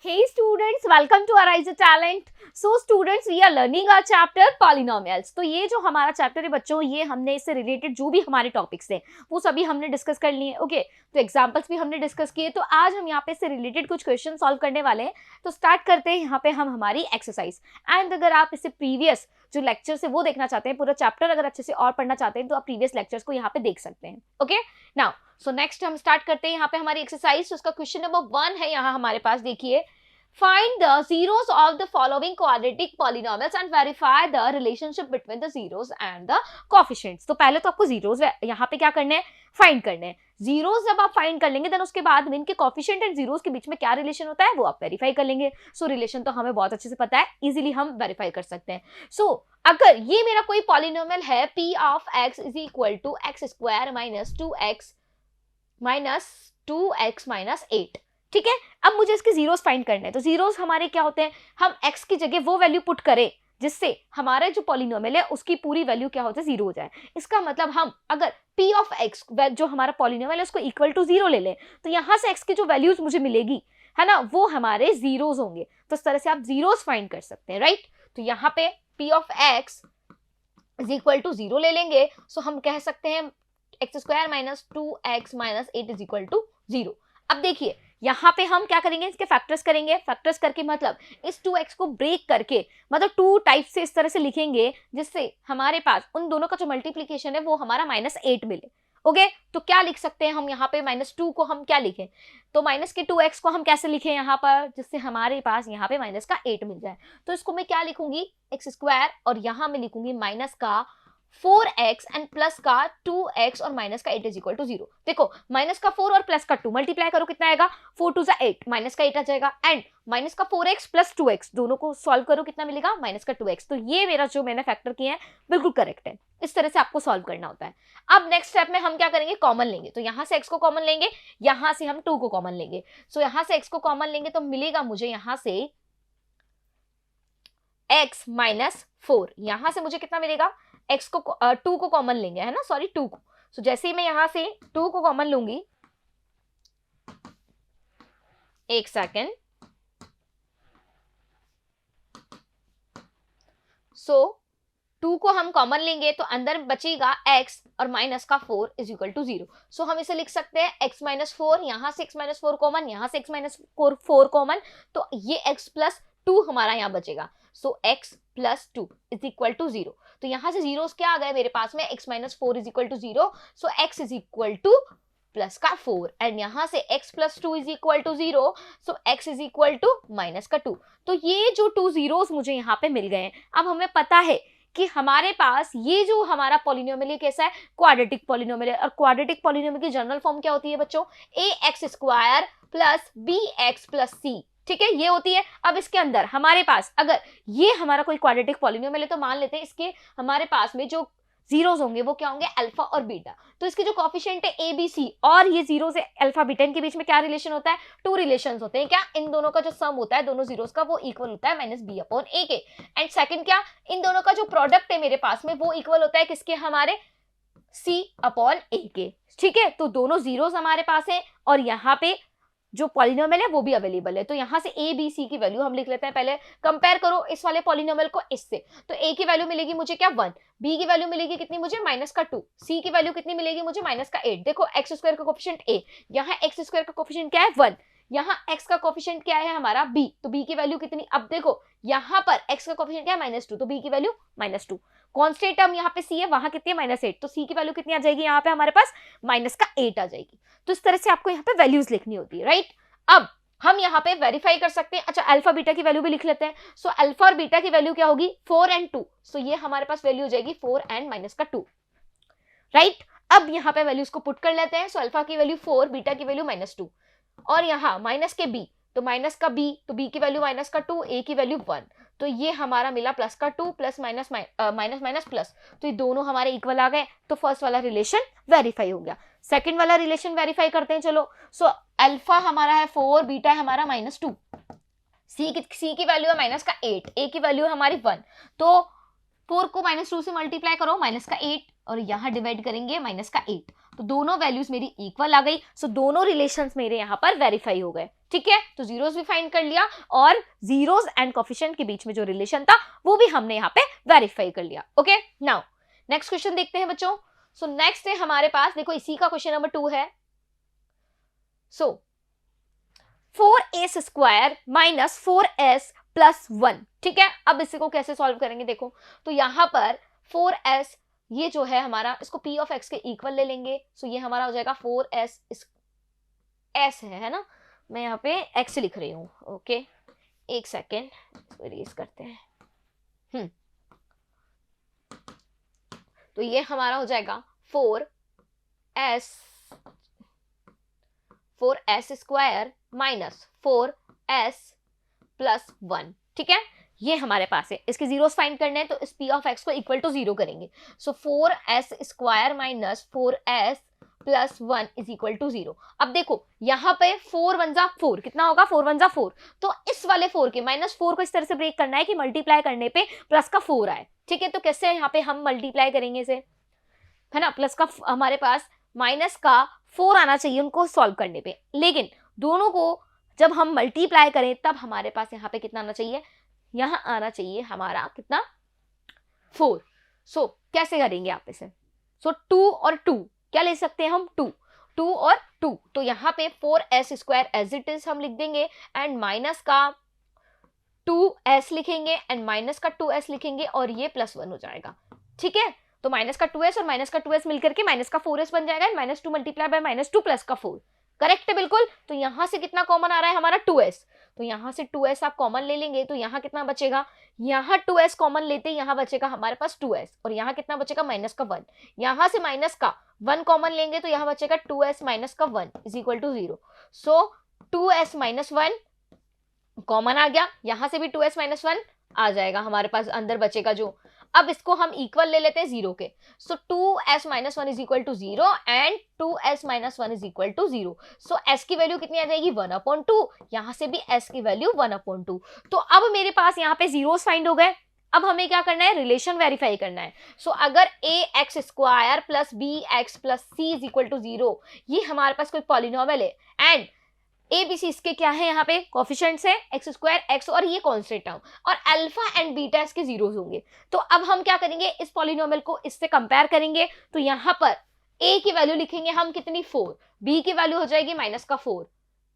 Hey students, welcome to Arise a Talent. So students, we are learning our chapter polynomials. तो ये जो हमारा chapter है बच्चों, ये हमने इससे रिलेटेड जो भी हमारे टॉपिक्स हैं वो सभी हमने डिस्कस कर लिए. ओके, तो एग्जांपल्स भी हमने डिस्कस किए. तो आज हम यहाँ पे इससे रिलेटेड कुछ क्वेश्चन सॉल्व करने वाले हैं. तो स्टार्ट करते हैं यहाँ पे हम हमारी एक्सरसाइज. एंड अगर आप इससे प्रीवियस जो लेक्चर्स है वो देखना चाहते हैं, पूरा चैप्टर अगर अच्छे से और पढ़ना चाहते हैं तो आप प्रीवियस लेक्चर्स को यहाँ पे देख सकते हैं. ओके, नाउ सो नेक्स्ट हम स्टार्ट करते हैं यहाँ पे हमारी एक्सरसाइज. उसका क्वेश्चन नंबर 1 है यहाँ हमारे पास. देखिए, find the zeros of the following quadratic polynomials and verify the relationship between the zeros and the coefficients. तो पहले तो आपको zeros यहाँ पे क्या करने हैं, फाइंड करने हैं. जीरोस जब आप फाइंड कर लेंगे देन उसके बाद इनके कोफिशिएंट एंड जीरोस के बीच में क्या रिलेशन होता है वो आप वेरीफाई कर लेंगे. सो रिलेशन तो हमें बहुत अच्छे से पता है, इजीली हम वेरीफाई कर सकते हैं. सो अगर ये मेरा कोई पॉलिनोमियल है p of x is equal to x square minus 2x minus 8. ठीक है, अब मुझे इसके जीरोस फाइंड करने हैं. तो जीरोस हमारे क्या होते हैं, हम x की जगह वो वैल्यू पुट करें जिससे हमारा जो पॉलिनोमियल है उसकी पूरी वैल्यू क्या हो जाए, जीरो हो जाए. इसका मतलब हम अगर p ऑफ x जो हमारा पॉलिनोमियल है उसको इक्वल टू जीरो ले लें तो यहां से x की जो वैल्यूज मुझे मिलेगी है ना, वो हमारे जीरोस होंगे. तो इस तरह से आप जीरोस फाइंड कर सकते हैं, राइट. तो यहाँ पे p of x is equal to zero ले लेंगे. सो हम कह सकते हैं x square minus 2x minus 8 is equal to zero. अब देखिए यहाँ पे हम क्या करेंगे, इसके फैक्टर्स करेंगे. फैक्टर्स करके मतलब इस 2x को ब्रेक करके मतलब 2 टाइप से इस तरह से लिखेंगे जिससे हमारे पास उन दोनों का जो मल्टीप्लीकेशन है वो हमारा -8 मिले. ओके, तो क्या लिख सकते हैं हम यहाँ पे, -2 को हम क्या लिखें, तो माइनस के 2x को हम कैसे लिखें यहाँ पर, जिससे हमारे पास यहाँ पे माइनस का 8 मिल जाए. तो इसको मैं क्या लिखूंगी, एक्स स्क्वायर, और यहाँ मैं लिखूंगी माइनस का 4x एंड प्लस का 2x और माइनस का 8 इज इक्वल टू 0. देखो माइनस का 4 और प्लस का 2 मल्टीप्लाई करो, कितना आएगा, 4 2 8, माइनस का 8 आ जाएगा. एंड माइनस का 4x प्लस 2x दोनों को सॉल्व करो, कितना मिलेगा, माइनस का 2x. तो ये मेरा जो मैंने फैक्टर किए हैं बिल्कुल करेक्ट है. इस तरह से आपको सॉल्व करना होता है. अब नेक्स्ट स्टेप में हम क्या करेंगे, कॉमन लेंगे. तो यहाँ से x को कॉमन लेंगे, यहाँ से हम 2 को कॉमन लेंगे. सो यहाँ से x को कॉमन लेंगे तो मिलेगा मुझे यहाँ से x माइनस 4. यहाँ से मुझे कितना मिलेगा, x को 2 को कॉमन लेंगे, है ना, सॉरी 2 को. सो जैसे ही मैं यहां से 2 को कॉमन लूंगी, एक सेकेंड. सो 2 को हम कॉमन लेंगे तो अंदर बचेगा x और माइनस का 4 इज इक्वल टू 0. सो हम इसे लिख सकते हैं x माइनस 4, यहां से x माइनस 4 कॉमन, यहां से x माइनस 4 कॉमन, तो ये x प्लस 2 हमारा यहाँ बचेगा. So x plus 2 is equal to 0. तो यहां से जीरोस क्या आ गए मेरे पास में, x minus 4 is equal to 0. So x is equal to plus का 4 एंड यहां से x plus 2 is equal to 0. So x is equal to minus का 2. तो ये जो 2 जीरोस मुझे यहाँ पे मिल गए हैं. अब हमें पता है कि हमारे पास ये जो हमारा पॉलिनोमियल कैसा है, क्वाड्रेटिक पॉलिनोमियल है. और क्वाड्रेटिक पॉलिनोमियल की जनरल फॉर्म क्या होती है बच्चों, ax square plus bx plus c. ठीक है, ये होती है. अब इसके अंदर हमारे पास अगर ये हमारा कोई क्वाड्रेटिक पॉलिनोमियल है तो मान लेते हैं इसके हमारे पास में जो जीरोस होंगे वो क्या होंगे, अल्फा और बीटा. तो इसके जो कोफिशिएंट है ए बी सी, और ये जीरो से अल्फा बीटा, इनके बीच में क्या रिलेशन होता है, 2 रिलेशंस होते हैं. क्या, इन दोनों का जो सम होता है दोनों जीरोस का वो इक्वल होता है माइनस बी अपॉन ए के. एंड सेकंड क्या, इन दोनों का जो प्रोडक्ट है मेरे पास में वो इक्वल होता है किसके, हमारे सी अपॉन ए के. ठीक है, तो दोनों जीरोस हमारे पास है और यहाँ पे जो पॉलिनोमियल है वो भी अवेलेबल है. तो यहां से a b c की वैल्यू हम लिख लेते हैं. पहले कंपेयर करो इस वाले पॉलिनोमियल को इससे. तो a की वैल्यू मिलेगी मुझे क्या, 1. b की वैल्यू मिलेगी कितनी मुझे, माइनस का 2. c की वैल्यू कितनी मिलेगी मुझे, माइनस का 8. देखो एक्स स्क्वायर का कोफिशिएंट a, यहाँ एक्स स्क्वायर का कोफिशिएंट क्या है, 1. यहाँ x का कोफिशिएंट क्या है हमारा b, तो b की वैल्यू कितनी, अब देखो यहाँ पर x का कोफिशिएंट क्या है, -2, तो b की वैल्यू -2. कांस्टेंट टर्म यहाँ पे c है, वहां कितनी है, -8, तो c की वैल्यू कितनी आ जाएगी यहाँ पे हमारे पास, माइनस का 8 आ जाएगी. तो इस तरह से आपको यहाँ पे वैल्यूज लिखनी होती है, राइट. अब हम यहाँ पे वेरीफाई कर सकते हैं. अच्छा, अल्फा बीटा की वैल्यू भी लिख लेते हैं. सो अल्फा और बीटा की वैल्यू क्या होगी, 4 एंड 2. सो ये हमारे पास वैल्यू हो जाएगी 4 एंड माइनस का 2, राइट. अब यहाँ पे वैल्यूज को पुट कर लेते हैं. सो अल्फा की वैल्यू 4, बीटा की वैल्यू -2, और यहाँ माइनस के b, तो माइनस का b, तो b की वैल्यू माइनस का 2, a की वैल्यू 1. तो ये हमारा मिला प्लस का 2 प्लस माइनस माइनस प्लस. तो ये दोनों हमारे इक्वल आ गए. तो फर्स्ट वाला रिलेशन वेरीफाई हो गया. सेकंड वाला रिलेशन वेरीफाई करते हैं, चलो. सो अल्फा हमारा है 4, बीटा है हमारा -2, सी की वैल्यू है माइनस का 8, ए की वैल्यू है हमारी 1. तो 4 को -2 से मल्टीप्लाई करो, माइनस का 8, और यहाँ डिवाइड करेंगे माइनस का 8. तो दोनों वैल्यूज मेरी इक्वल आ गई, सो दोनों रिलेशंस मेरे यहाँ पर वेरीफाई हो गए। ठीक है, तो जीरोस भी फाइंड कर लिया और जीरोस एंड कोफिशिएंट के बीच में जो रिलेशन था वो भी हमने यहाँ पे वेरीफाई कर लिया। ओके, नाउ नेक्स्ट क्वेश्चन देखते हैं बच्चों। सो नेक्स्ट है हमारे पास, देखो इसी का क्वेश्चन नंबर 2 है। सो 4s square minus 4s plus 1। ठीक है, अब इसी को कैसे सॉल्व करेंगे देखो, तो यहां पर 4s ये जो है हमारा, इसको p ऑफ x के इक्वल ले लेंगे, सो ये हमारा हो जाएगा 4s s है ना, मैं यहाँ पे x लिख रही हूँ। ओके, एक सेकेंड इरेज करते हैं। तो ये हमारा हो जाएगा 4s square minus 4s plus 1। ठीक है, ये हमारे पास है, इसके जीरोस फाइंड करने हैं तो इस p ऑफ x को इक्वल टू 0 करेंगे। So 4s square minus 4s plus 1 is equal to 0। अब देखो यहाँ पे 4 1 जा 4, कितना होगा 4 1 जा 4, तो इस वाले 4 के -4 को इस तरह से ब्रेक करना है कि मल्टीप्लाई करने पे प्लस का 4 आए। ठीक है, तो कैसे यहाँ पे हम मल्टीप्लाई करेंगे इसे, है ना, प्लस का हमारे पास माइनस का 4 आना चाहिए उनको सॉल्व करने पे, लेकिन दोनों को जब हम मल्टीप्लाई करें तब हमारे पास यहाँ पे कितना आना चाहिए, यहाँ आना चाहिए हमारा कितना 4। सो कैसे करेंगे आप इसे, सो 2 और 2 क्या ले सकते हैं हम, 2 और 2, तो यहाँ पे 4s square as it is हम लिख देंगे एंड माइनस का 2s लिखेंगे एंड माइनस का 2s लिखेंगे और ये प्लस 1 हो जाएगा। ठीक है, तो माइनस का 2s और माइनस का 2s मिलकर के माइनस का 4s बन जाएगा, -2 मल्टीप्लाई बाय -2 प्लस का 4। करेक्ट है बिल्कुल। तो यहां से कितना कॉमन आ रहा है हमारा 2s, तो यहां से 2s आप कॉमन ले लेंगे तो यहाँ कितना बचेगा, यहाँ 2s कॉमन लेते यहाँ बचेगा हमारे पास 2s और यहाँ कितना बचेगा माइनस का 1, यहाँ से माइनस का 1 कॉमन लेंगे तो यहाँ बचेगा 2s माइनस का 1 is equal to 0। So 2s minus 1 common आ गया, यहां से भी 2s माइनस 1 आ जाएगा हमारे पास, अंदर बचेगा जो। अब इसको हम इक्वल ले लेते हैं 0 के, so 2s minus 1 is equal to 0 and 2s minus 1 is equal to 0। So s की वैल्यू कितनी आ जाएगी 1/2, यहां से भी s की वैल्यू 1/2। तो अब मेरे पास यहाँ पे जीरोस फाइंड हो गए, अब हमें क्या करना है, रिलेशन वेरीफाई करना है। सो अगर ax square plus bx plus c is equal to 0 ये हमारे पास कोई पॉलिनोमियल है एंड ए बी सी इसके क्या है, यहाँ पे कोफिशिएंट्स है x स्क्वायर x और ये कांस्टेंट टर्म और अल्फा एंड बीटा इसके जीरोस होंगे। तो अब हम क्या करेंगे, इस पॉलिनोमियल को इससे कंपेयर करेंगे, तो यहाँ पर a की वैल्यू लिखेंगे हम कितनी 4, b की वैल्यू हो जाएगी माइनस का 4,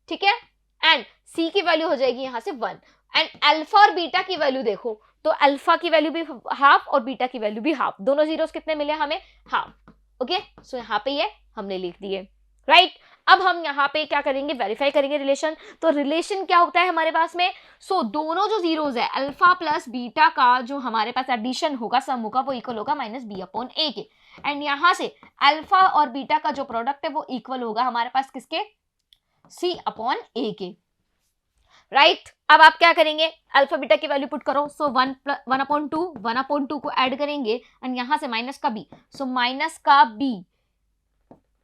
ठीक है, एंड c की वैल्यू हो जाएगी यहाँ से 1 एंड अल्फा और बीटा की वैल्यू देखो तो अल्फा की वैल्यू भी हाफ और बीटा की वैल्यू भी हाफ, दोनों जीरोस कितने मिले हमें हाफ। ओके, सो यहाँ पे ये हमने लिख दिए, राइट। अब हम यहाँ पे क्या करेंगे, वेरीफाई करेंगे रिलेशन। तो रिलेशन क्या होता है हमारे पास में, सो दोनों जो जीरोस है अल्फा प्लस बीटा का जो हमारे पास एडिशन होगा सम होगा वो इक्वल होगा -b/a के, एंड यहाँ से अल्फा और बीटा का जो प्रोडक्ट है वो इक्वल होगा हमारे पास किसके, c/a के, राइट। अब आप क्या करेंगे, अल्फा बीटा की वैल्यू पुट करो, सो 1/2 को ऐड करेंगे एंड यहाँ से माइनस का b, सो माइनस का b,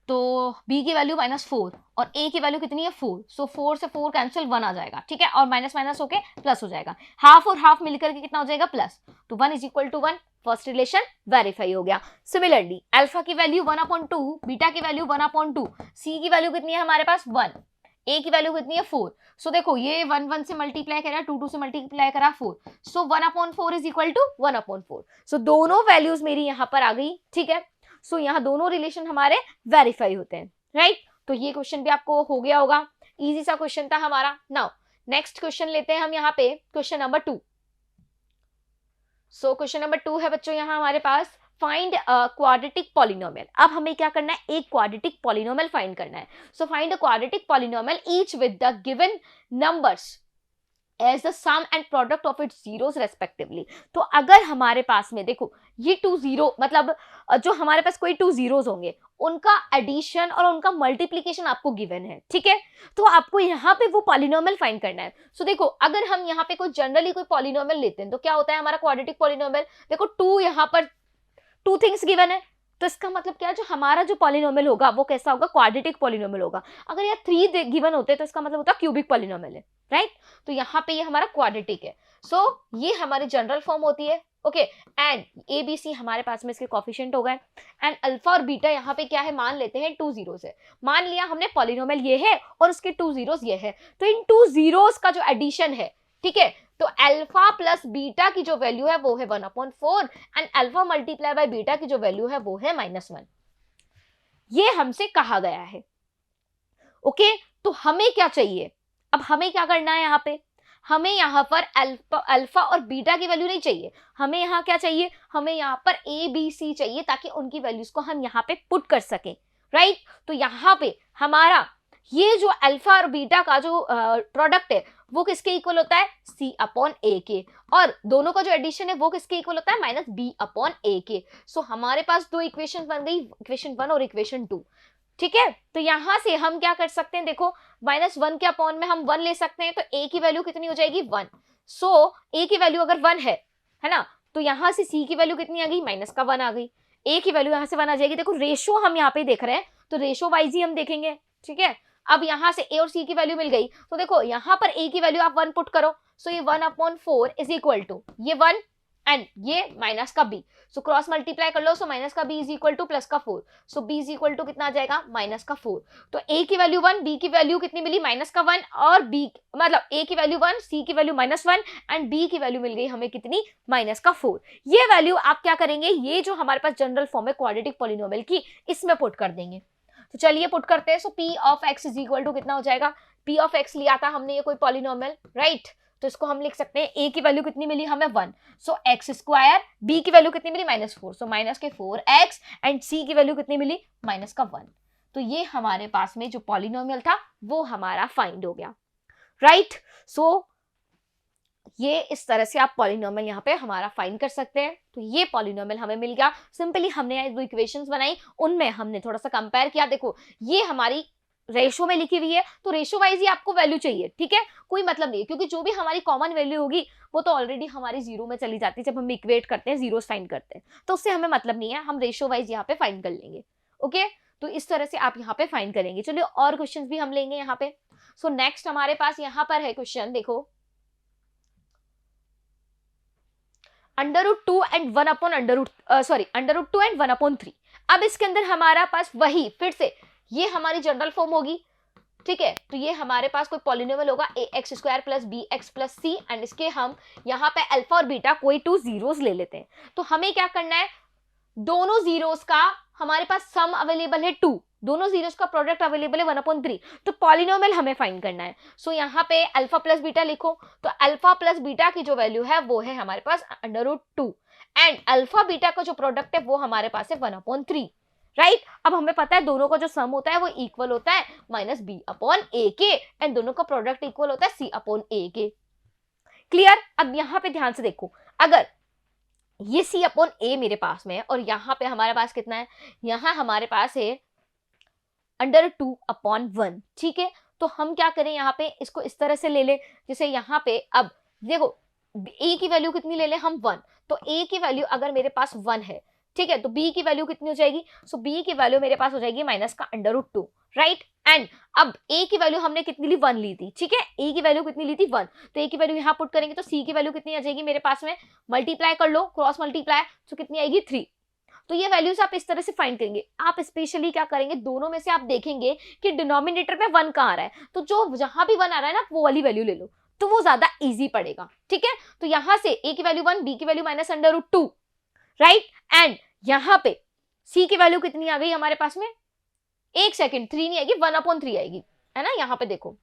तो b की वैल्यू -4 और a की वैल्यू कितनी है 4, सो 4 से 4 कैंसिल 1 आ जाएगा, ठीक है, और माइनस माइनस होके प्लस हो जाएगा, हाफ और हाफ मिलकर के कितना हो जाएगा प्लस, तो 1 is equal to 1, first relation verify हो गया। सिमिलरली अल्फा की वैल्यू 1/2, बीटा की वैल्यू 1/2, c की वैल्यू कितनी है हमारे पास 1, a की वैल्यू कितनी है 4, सो देखो ये 1 1 से मल्टीप्लाई करा, 2 2 से मल्टीप्लाई करा 4, सो 1/4 इज इक्वल टू 1/4, सो दोनों वैल्यूज मेरी यहाँ पर आ गई, ठीक है। सो यहाँ दोनों रिलेशन हमारे वेरीफाई होते हैं, राइट। तो ये क्वेश्चन भी आपको हो गया होगा, इजी सा क्वेश्चन था हमारा। नाउ नेक्स्ट क्वेश्चन लेते हैं हम यहाँ पे, question number 2। So question number 2 है बच्चों यहाँ हमारे पास, फाइंड अ क्वाड्रेटिक पॉलिनोमियल। अब हमें क्या करना है, एक क्वाड्रेटिक पॉलिनोमियल फाइंड करना है। So find a quadratic polynomial each with the given numbers as the sum and product of its zeros respectively. तो अगर हमारे पास में देखो ये 2 0 मतलब जो हमारे पास कोई 2 जीरोस होंगे उनका एडिशन और उनका मल्टीप्लीकेशन आपको गिवन है, ठीक है, तो आपको यहाँ पे वो पॉलिनोमियल फाइंड करना है। सो देखो अगर हम यहाँ पे कोई जनरली कोई पॉलिनोमियल लेते हैं तो क्या होता है हमारा क्वाड्रेटिक पॉलिनोमियल, देखो 2 यहाँ पर 2 थिंग्स गिवन है, तो इसका मतलब क्या है, जो हमारा जो पॉलिनोमियल होगा वो कैसा होगा, क्वाड्रेटिक पॉलिनोमियल होगा। अगर यहाँ 3 गिवन होते तो इसका मतलब होता क्यूबिक पॉलिनोमियल है, राइट। तो यहाँ पे ये हमारा क्वाड्रेटिक है, सो ये हमारी जनरल फॉर्म होती है okay and A B C हमारे पास में इसके कॉफिशिएंट हो गए एंड अल्फा और बीटा यहाँ पे क्या है मान लेते हैं 2 जीरोस है। मान लिया हमने पॉलिनोमियल ये है और उसके 2 जीरोस ये है, तो इन 2 जीरोस का जो एडिशन है, ठीक है, तो अल्फा प्लस बीटा की जो वैल्यू है वो है 1/4 and alpha multiply by beta की जो वैल्यू है वो है -1। ये हमसे कहा गया है। ओके तो हमें क्या चाहिए, अब हमें क्या करना है, यहाँ पे हमें यहाँ पर अल्फा और बीटा की वैल्यू नहीं चाहिए, हमें यहाँ क्या चाहिए, हमें यहाँ पर ए बी सी चाहिए ताकि उनकी वैल्यूज को हम यहाँ पे पुट कर सकें, राइट। तो यहाँ पे हमारा ये जो अल्फा और बीटा का जो प्रोडक्ट है वो किसके इक्वल होता है, C/A के, और दोनों का जो एडिशन है वो किसके इक्वल होता है, -B/A के। सो हमारे पास दो इक्वेशन बन गई, इक्वेशन 1 और इक्वेशन 2, ठीक है। तो यहां से हम क्या कर सकते हैं, देखो -1 के अपॉन में हम 1 ले सकते हैं, तो a की वैल्यू कितनी हो जाएगी 1। सो a की वैल्यू अगर 1 है ना, तो यहां से c की वैल्यू कितनी आ गई, -1 आ गई, a की वैल्यू यहां से 1 आ जाएगी। देखो रेशो हम यहाँ पे देख रहे हैं तो रेशो वाइज ही हम देखेंगे, ठीक है। अब यहां से a और c की वैल्यू मिल गई, तो देखो यहां पर a की वैल्यू आप 1 पुट करो, सो ये 1/4 इज इक्वल टू ये 1 एंड ये माइनस का b, सो क्रॉस मल्टीप्लाई कर लो, सो माइनस का b is equal to plus का 4, सो b इज इक्वल टू कितना आ जाएगा, -4। तो a की वैल्यू 1, b की वैल्यू कितनी मिली, -1, और b मतलब a की वैल्यू 1, c की वैल्यू -1 एंड b की वैल्यू मिल गई हमें कितनी, -4। ये वैल्यू आप क्या करेंगे, ये जो हमारे पास जनरल फॉर्म है क्वाड्रेटिक पॉलिनोमियल की, इसमें पुट कर देंगे। तो चलिए पुट करते हैं। So p of x is equal to कितना हो जाएगा, p ऑफ x लिया था हमने ये कोई पॉलिनोमियल, राइट। तो इसको हम लिख सकते हैं, a की वैल्यू कितनी मिली हमें 1, सो x स्क्वायर, b की वैल्यू कितनी मिली -4, सो -4x एंड c की वैल्यू कितनी मिली -1। तो ये हमारे पास में जो पॉलिनोमियल था वो हमारा फाइंड हो गया, राइट। सो ये इस तरह से आप पॉलिनोमियल यहाँ पे हमारा फाइंड कर सकते हैं। तो ये पॉलिनोमियल हमें मिल गया। सिंपली हमने जो इक्वेशंस बनाई उनमें हमने थोड़ा सा कंपेयर किया। देखो ये हमारी रेशो में लिखी हुई है, तो रेशो वाइज ही आपको वैल्यू चाहिए, ठीक है, कोई मतलब नहीं है, क्योंकि जो भी हमारी कॉमन वैल्यू होगी वो तो ऑलरेडी हमारी जीरो में चली जाती है जब हम इक्वेट करते हैं, जीरो फाइंड करते हैं, तो उससे हमें मतलब नहीं है, हम रेशो वाइज यहाँ पे फाइंड कर लेंगे। ओके तो इस तरह से आप यहाँ पे फाइंड करेंगे। चलिए और क्वेश्चन भी हम लेंगे यहाँ पे। सो नेक्स्ट हमारे पास यहाँ पर है क्वेश्चन, देखो √2 एंड 1/2 एंड 1/3। अब इसके अंदर हमारा पास वही फिर से ये हमारी जनरल फॉर्म होगी, ठीक है। तो ये हमारे पास कोई पॉलिनोमियल होगा ax square plus bx plus c and इसके हम यहाँ पे अल्फा और बीटा कोई 2 जीरोस ले लेते हैं। तो हमें क्या करना है, दोनों जीरोस का हमारे पास सम अवेलेबल है 2, दोनों जीरोस का प्रोडक्ट अवेलेबल है 1/3, तो पॉलिनोमियल हमें फाइंड करना है। सो यहाँ पे अल्फा प्लस बीटा लिखो, तो अल्फा प्लस बीटा की जो वैल्यू है वो है हमारे पास √2 एंड अल्फा बीटा का जो प्रोडक्ट है वो हमारे पास है 1/3, राइट। अब हमें पता है दोनों का जो सम होता है वो इक्वल होता है -b/a के एंड दोनों का प्रोडक्ट इक्वल होता है c/a के। क्लियर। अब यहाँ पे ध्यान से देखो, अगर ये c/a मेरे पास में है और यहाँ पे हमारे पास कितना है, यहाँ हमारे पास है √2/1, ठीक है। तो हम क्या करें, यहाँ पे इसको इस तरह से ले ले, जैसे यहाँ पे अब देखो a की वैल्यू कितनी ले ले हम 1, तो a की वैल्यू अगर मेरे पास 1 है, ठीक है, तो b की वैल्यू कितनी हो जाएगी, सो b की वैल्यू मेरे पास हो जाएगी -√2, राइट। एंड अब a की वैल्यू हमने कितनी ली, 1 ली थी, ठीक है, a की वैल्यू कितनी ली थी 1, तो a की वैल्यू यहाँ पुट करेंगे तो c की वैल्यू कितनी आ जाएगी मेरे पास में, मल्टीप्लाई कर लो, क्रॉस मल्टीप्लाई, तो कितनी आएगी 3। तो ये वैल्यूज आप इस तरह से फाइंड करेंगे। आप स्पेशली क्या करेंगे, दोनों में से आप देखेंगे कि डिनोमिनेटर में 1 कहाँ आ रहा है, तो जो जहां भी 1 आ रहा है ना वो वाली वैल्यू ले लो, तो वो ज्यादा इजी पड़ेगा, ठीक है। तो यहां से a की वैल्यू 1, b की वैल्यू -√2, राइट, एंड यहाँ पे c की वैल्यू कितनी आ गई हमारे पास में, एक सेकेंड, 3 नहीं आएगी, 1/3 आएगी, है ना। यहाँ पे देखो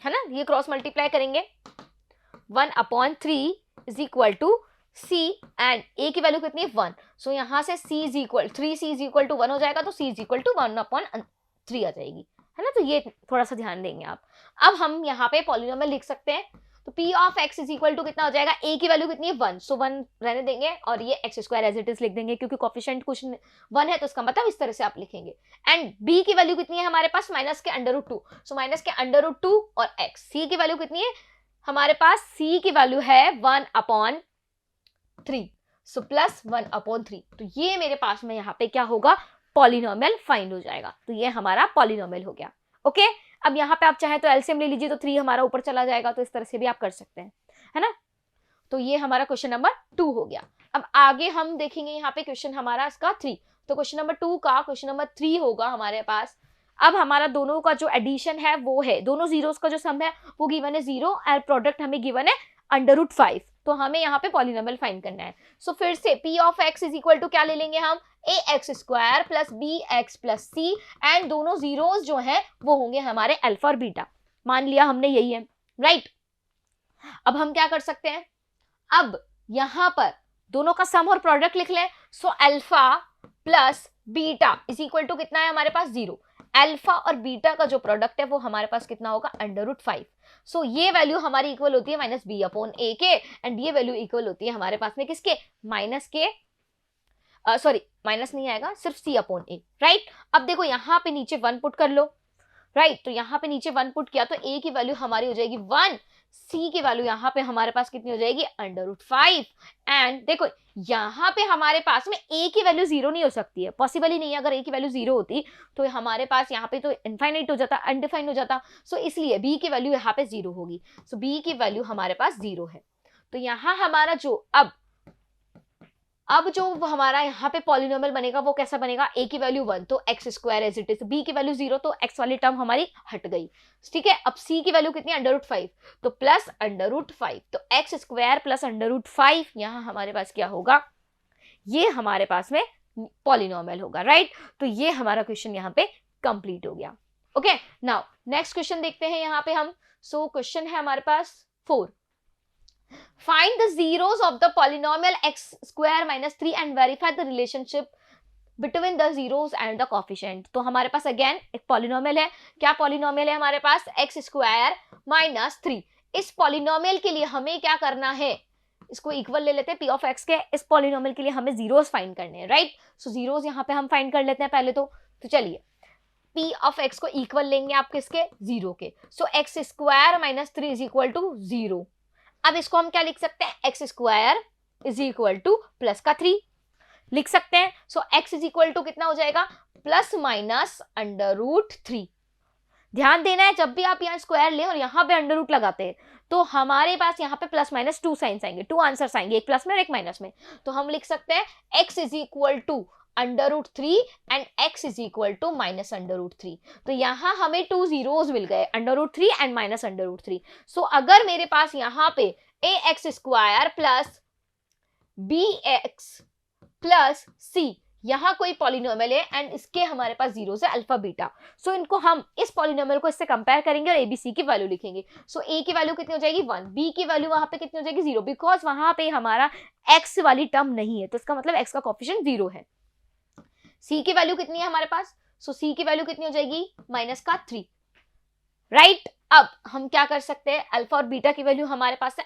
है ना, ये क्रॉस मल्टीप्लाई करेंगे, 1/3 is equal to c and a की वैल्यू कितनी है 1, सो यहाँ से c इज इक्वल 1 हो जाएगा, तो c इज इक्वल टू 1/3 आ जाएगी, है ना। तो ये थोड़ा सा ध्यान देंगे आप। अब हम यहाँ पे पॉलिनोमियल लिख सकते हैं, तो p of x is equal to कितना हो जाएगा, a की वैल्यू कितनी है 1, सो 1 रहने देंगे और ये x square as it is लिख देंगे, क्योंकि कोफिशिएंट कुछ 1 है तो इसका मतलब इस तरह से आप लिखेंगे। एंड b की वैल्यू कितनी है हमारे पास, माइनस के √2, सो माइनस के √2 और x। c की वैल्यू कितनी है हमारे पास, c की वैल्यू है 1/3, सो प्लस 1/3, तो ये मेरे पास में यहाँ पे क्या होगा, पॉलिनोमियल फाइंड हो जाएगा। तो ये हमारा पॉलिनोमियल हो गया। ओके अब यहाँ पे आप चाहे तो एलसीएम ले लीजिए, तो 3 हमारा ऊपर चला जाएगा, तो इस तरह से भी आप कर सकते हैं, है ना। तो ये हमारा क्वेश्चन नंबर 2 हो गया। अब आगे हम देखेंगे यहाँ पे क्वेश्चन हमारा इसका 3। तो क्वेश्चन नंबर 2 का क्वेश्चन नंबर 3 होगा हमारे पास। अब हमारा दोनों का जो एडिशन है वो है, दोनों जीरोस का जो सम है वो गिवन है 0 और प्रोडक्ट हमें गिवन है √5। तो हमें यहाँ पे पॉलिनोमियल फाइंड करना है। सो फिर से p of x is equal to क्या ले लेंगे हम, ax square plus bx plus c, and दोनों जीरोस जो है वो होंगे हमारे अल्फा और बीटा। मान लिया हमने यही है, राइट। अब हम क्या कर सकते हैं, अब यहां पर दोनों का सम और प्रोडक्ट लिख लें। So alpha plus beta is equal to कितना है हमारे पास 0। अल्फा और बीटा का जो प्रोडक्ट है वो हमारे पास कितना होगा √5। सो ये वैल्यू हमारी इक्वल होती है -b/a के, एंड ये वैल्यू इक्वल होती है हमारे पास में किसके, माइनस के, सॉरी माइनस नहीं आएगा, सिर्फ c/a, राइट। अब देखो यहाँ पे नीचे 1 पुट कर लो, राइट। तो यहाँ पे नीचे 1 पुट किया तो a की वैल्यू हमारी हो जाएगी 1, c की वैल्यू यहाँ पे हमारे पास कितनी हो जाएगी √5, एंड देखो यहाँ पे हमारे पास में a की वैल्यू 0 नहीं हो सकती है, पॉसिबल ही नहीं है। अगर a की वैल्यू 0 होती तो हमारे पास यहाँ पे तो इनफाइनाइट हो जाता, अनडिफाइंड हो जाता। सो इसलिए b की वैल्यू यहाँ पे 0 होगी। सो b की वैल्यू हमारे पास 0 है। तो यहाँ हमारा जो अब जो हमारा यहाँ पे पॉलिनोमियल बनेगा वो कैसा बनेगा, a की वैल्यू 1 तो x square as it is, b की वैल्यू 0 तो x वाली टर्म हमारी हट गई, ठीक है। अब c की वैल्यू कितनी √5 तो प्लस √5, तो x स्क्वायर प्लस √5 यहाँ हमारे पास क्या होगा, ये हमारे पास में पॉलिनोमियल होगा, राइट। तो ये हमारा क्वेश्चन यहाँ पे कंप्लीट हो गया। ओके, नाउ नेक्स्ट क्वेश्चन देखते हैं यहाँ पे हम। सो क्वेश्चन है हमारे पास 4। Find the zeros of the polynomial x square minus 3 and verify the relationship between the zeros and the coefficient। तो हमारे पास अगेन एक पॉलिनोमियल है। क्या पॉलिनोमियल है हमारे पास, x स्क्वायर माइनस 3। इस पॉलिनोमियल के लिए हमें क्या करना है, इसको इक्वल ले लेते हैं p ऑफ x के। इस पॉलिनोमियल के लिए हमें जीरोस फाइंड करने हैं, राइट। सो जीरोस यहाँ पे हम फाइंड कर लेते हैं पहले तो चलिए p ऑफ x को इक्वल लेंगे आप किसके, 0 के। So x square minus 3 is equal to 0। अब इसको हम क्या लिख सकते हैं, x square is equal to plus का 3 लिख सकते हैं। So x is equal to कितना हो जाएगा, प्लस माइनस √3। ध्यान देना है जब भी आप यहाँ स्क्वायर ले और यहाँ पे अंडर लगाते हैं तो हमारे पास यहाँ पे प्लस माइनस 2 साइंस आएंगे, 2 आंसर्स आएंगे, एक प्लस में और एक माइनस में। तो हम लिख सकते हैं x is equal to √3 and x is equal to minus √3। तो यहाँ हमें 2 जीरोस मिल गए, √3 एंड माइनस √3। सो अगर मेरे पास यहाँ पे ax square plus bx plus c यहाँ कोई पॉलिनोमियल है एंड इसके हमारे पास जीरोस है अल्फा बीटा। सो इनको हम इस पॉलिनोमियल को इससे कंपेयर करेंगे और abc की वैल्यू लिखेंगे। सो a की वैल्यू कितनी हो जाएगी 1, b की वैल्यू वहां पे कितनी हो जाएगी 0, बिकॉज वहां पे हमारा x वाली टर्म नहीं है, तो इसका मतलब x का कोएफिशिएंट 0 है। c की वैल्यू कितनी है हमारे पास, सो c की वैल्यू कितनी हो जाएगी -3, राइट। अब हम क्या कर सकते हैं, अल्फा और बीटा की वैल्यू हमारे पास है,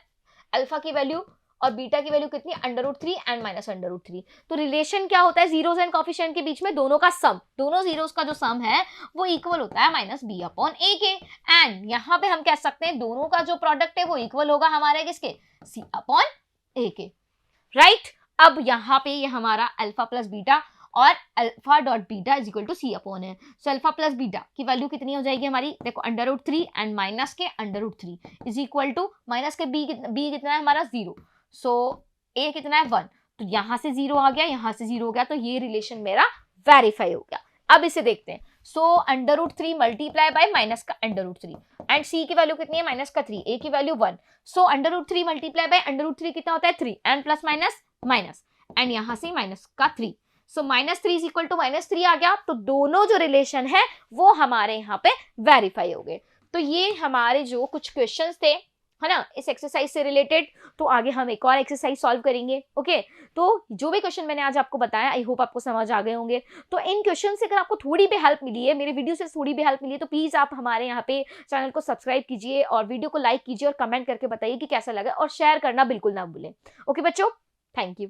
अल्फा की वैल्यू और बीटा की वैल्यू कितनी √3 एंड माइनस √3। तो रिलेशन क्या होता है जीरोस एंड कोएफिशिएंट के बीच में, दोनों का सम, दोनों जीरोस का जो सम है वो इक्वल होता है -b/a के। एंड यहाँ पे हम कह सकते हैं दोनों का जो प्रोडक्ट है वो इक्वल होगा हमारे किसके, c/a के, राइट। अब यहाँ पे ये हमारा अल्फा प्लस बीटा और alpha dot beta is equal to c/a है। सो अल्फा प्लस बीटा की वैल्यू कितनी हो जाएगी हमारी, देखो √3 एंड माइनस के √3 इज इक्वल टू माइनस के b कितना है हमारा 0, सो a कितना है 1, तो यहां से 0 आ गया, यहां से 0 हो गया, तो ये रिलेशन मेरा वेरीफाई हो गया। अब इसे देखते हैं। सो √3 मल्टीप्लाई बाय माइनस का √3 एंड c की वैल्यू कितनी है -3, a की वैल्यू 1। सो √3 मल्टीप्लाई बाय √3 कितना होता है 3 एंड प्लस माइनस एंड यहां से माइनस का 3। सो -3 इज इक्वल टू -3 आ गया, तो दोनों जो रिलेशन है वो हमारे यहाँ पे वेरीफाई हो गए। तो ये हमारे जो कुछ क्वेश्चंस थे है ना इस एक्सरसाइज से रिलेटेड। तो आगे हम एक और एक्सरसाइज सॉल्व करेंगे। ओके, तो जो भी क्वेश्चन मैंने आज आपको बताया आई होप आपको समझ आ गए होंगे। तो इन क्वेश्चन से अगर आपको थोड़ी भी हेल्प मिली है, मेरे वीडियो से थोड़ी भी हेल्प मिली है, तो प्लीज आप हमारे यहाँ पे चैनल को सब्सक्राइब कीजिए और वीडियो को लाइक कीजिए और कमेंट करके बताइए कि कैसा लगा, और शेयर करना बिल्कुल ना भूलें। ओके बच्चों, थैंक यू।